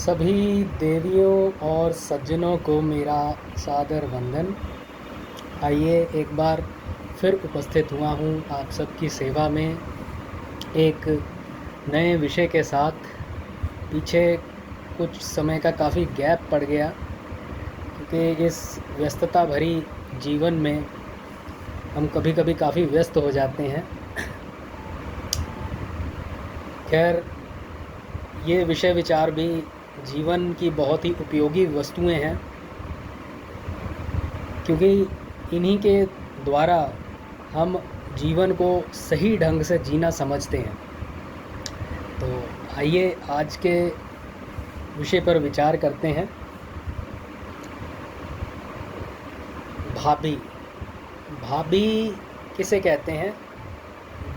सभी देवियों और सज्जनों को मेरा सादर वंदन। आइए एक बार फिर उपस्थित हुआ हूँ आप सबकी सेवा में एक नए विषय के साथ। पीछे कुछ समय का काफ़ी गैप पड़ गया क्योंकि इस व्यस्तता भरी जीवन में हम कभी कभी काफ़ी व्यस्त हो जाते हैं। खैर, ये विषय विचार भी जीवन की बहुत ही उपयोगी वस्तुएं हैं, क्योंकि इन्हीं के द्वारा हम जीवन को सही ढंग से जीना समझते हैं। तो आइए आज के विषय पर विचार करते हैं। भाभी भाभी किसे कहते हैं?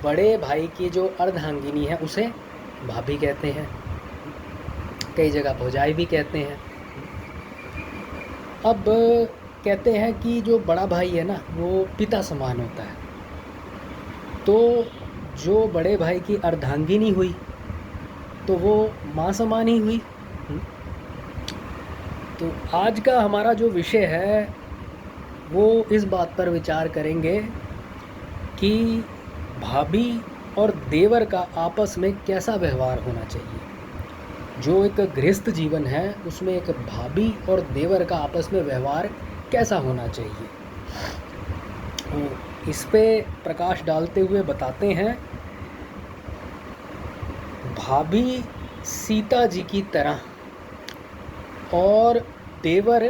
बड़े भाई की जो अर्धांगिनी है उसे भाभी कहते हैं, कई जगह भौजाई भी कहते हैं। अब कहते हैं कि जो बड़ा भाई है ना, वो पिता समान होता है, तो जो बड़े भाई की अर्धांगिनी हुई तो वो माँ समान ही हुई। तो आज का हमारा जो विषय है वो इस बात पर विचार करेंगे कि भाभी और देवर का आपस में कैसा व्यवहार होना चाहिए। जो एक गृहस्थ जीवन है उसमें एक भाभी और देवर का आपस में व्यवहार कैसा होना चाहिए, तो इस पे प्रकाश डालते हुए बताते हैं। भाभी सीता जी की तरह और देवर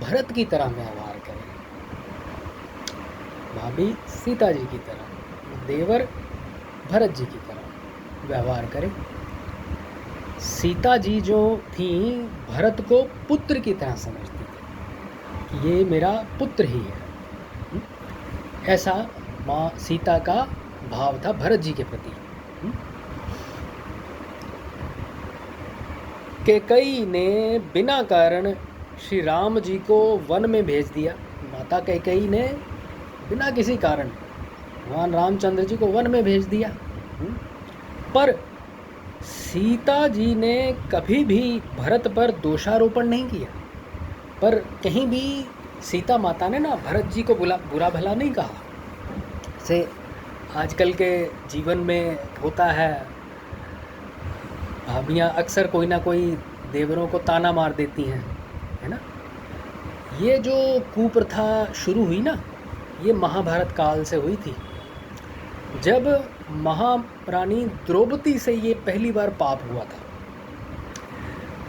भरत की तरह व्यवहार करें। भाभी सीता जी की तरह, देवर भरत जी की तरह व्यवहार करें। सीता जी जो थी भरत को पुत्र की तरह समझती थी, ये मेरा पुत्र ही है। ऐसा माँ सीता का भाव था भरत जी के प्रति। कैकेयी ने बिना कारण श्री राम जी को वन में भेज दिया। माता कैकेयी ने बिना किसी कारण भगवान रामचंद्र जी को वन में भेज दिया, पर सीता जी ने कभी भी भरत पर दोषारोपण नहीं किया। पर कहीं भी सीता माता ने ना भरत जी को बुरा भला नहीं कहा। से आजकल के जीवन में होता है, भाभियाँ अक्सर कोई ना कोई देवरों को ताना मार देती हैं, है ना। ये जो कुप्रथा शुरू हुई ना, ये महाभारत काल से हुई थी, जब महारानी द्रौपदी से ये पहली बार पाप हुआ था।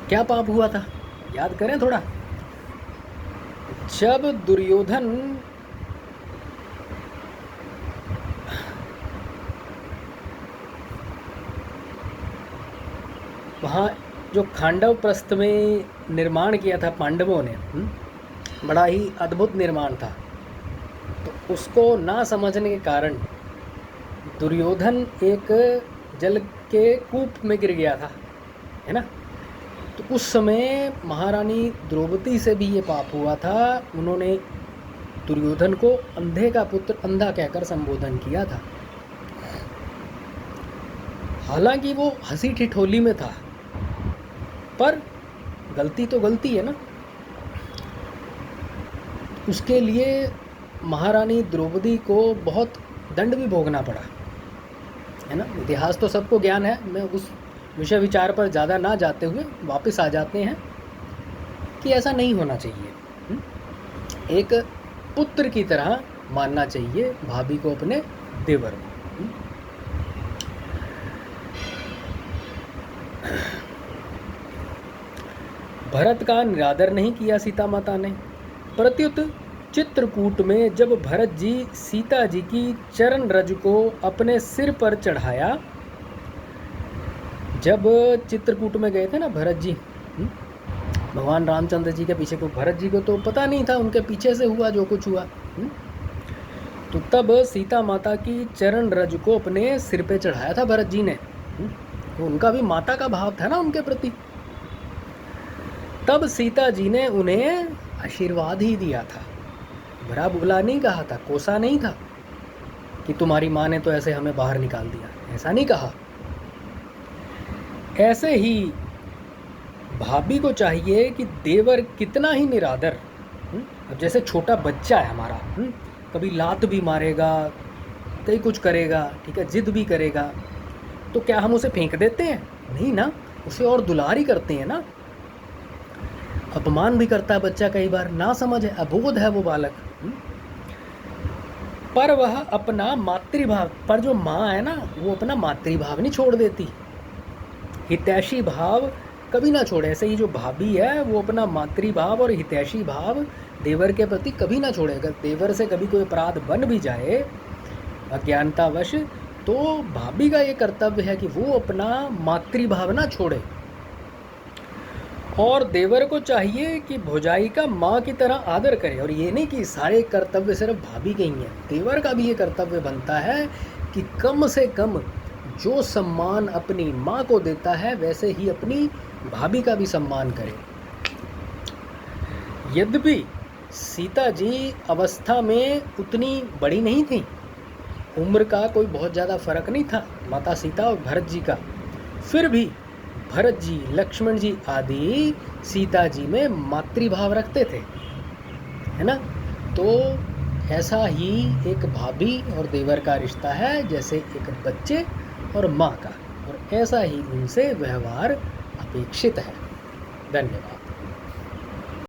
क्या पाप हुआ था, याद करें थोड़ा। जब दुर्योधन वहाँ जो खांडव प्रस्थ में निर्माण किया था पांडवों ने, बड़ा ही अद्भुत निर्माण था, तो उसको ना समझने के कारण दुर्योधन एक जल के कूप में गिर गया था, है ना। तो उस समय महारानी द्रौपदी से भी ये पाप हुआ था। उन्होंने दुर्योधन को अंधे का पुत्र अंधा कहकर संबोधन किया था। हालांकि वो हंसी ठिठोली में था, पर गलती तो गलती है ना। उसके लिए महारानी द्रौपदी को बहुत दंड भी भोगना पड़ा, है ना। इतिहास तो सबको ज्ञान है, मैं उस विषय विचार पर ज़्यादा ना जाते हुए वापस आ जाते हैं कि ऐसा नहीं होना चाहिए। एक पुत्र की तरह मानना चाहिए भाभी को, अपने देवर को। भरत का निरादर नहीं किया सीता माता ने। प्रत्युत चित्रकूट में जब भरत जी सीता जी की चरण रज को अपने सिर पर चढ़ाया, जब चित्रकूट में गए थे ना भरत जी, भगवान रामचंद्र जी के पीछे, को भरत जी को तो पता नहीं था, उनके पीछे से हुआ जो कुछ हुआ। तो तब सीता माता की चरण रज को अपने सिर पे चढ़ाया था भरत जी ने। तो उनका भी माता का भाव था ना उनके प्रति। तब सीता जी ने उन्हें आशीर्वाद ही दिया था, बुरा बुला नहीं कहा था, कोसा नहीं था कि तुम्हारी माँ ने तो ऐसे हमें बाहर निकाल दिया, ऐसा नहीं कहा। ऐसे ही भाभी को चाहिए कि देवर कितना ही निरादर, अब जैसे छोटा बच्चा है हमारा, कभी लात भी मारेगा, कई कुछ करेगा, ठीक है, जिद भी करेगा, तो क्या हम उसे फेंक देते हैं? नहीं ना, उसे और दुलार ही करते हैं ना। अपमान भी करता है बच्चा कई बार, ना समझ है, अबोध है वो बालक। पर वह अपना मातृभाव, पर जो माँ है ना वो अपना मातृभाव नहीं छोड़ देती, हितैषी भाव कभी ना छोड़े। ऐसे ही जो भाभी है वो अपना मातृभाव और हितैषी भाव देवर के प्रति कभी ना छोड़े। अगर देवर से कभी कोई अपराध बन भी जाए अज्ञानतावश, तो भाभी का ये कर्तव्य है कि वो अपना मातृभाव ना छोड़े। और देवर को चाहिए कि भौजाई का माँ की तरह आदर करे। और ये नहीं कि सारे कर्तव्य सिर्फ भाभी के ही हैं, देवर का भी ये कर्तव्य बनता है कि कम से कम जो सम्मान अपनी माँ को देता है वैसे ही अपनी भाभी का भी सम्मान करे। यद्यपि सीता जी अवस्था में उतनी बड़ी नहीं थी, उम्र का कोई बहुत ज़्यादा फर्क नहीं था माता सीता और भरत जी का, फिर भी भरत जी, लक्ष्मण जी आदि सीता जी में मातृभाव रखते थे, है ना। तो ऐसा ही एक भाभी और देवर का रिश्ता है जैसे एक बच्चे और माँ का, और ऐसा ही उनसे व्यवहार अपेक्षित है। धन्यवाद।